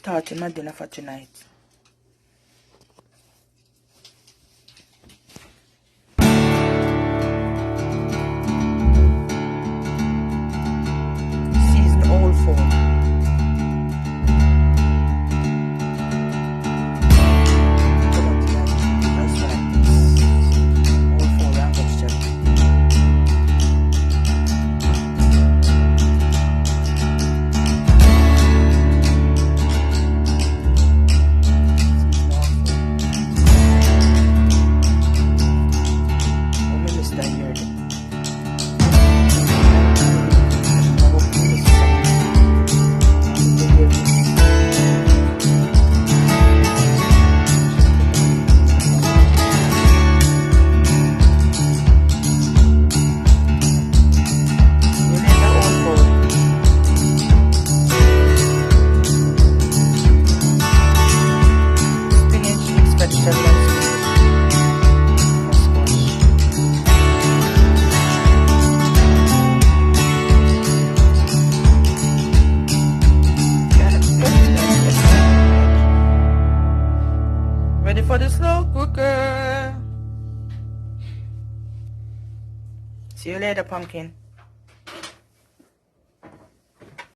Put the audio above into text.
starting my dinner for tonight. Season old fowl. Ready for the slow cooker. See you later, pumpkin.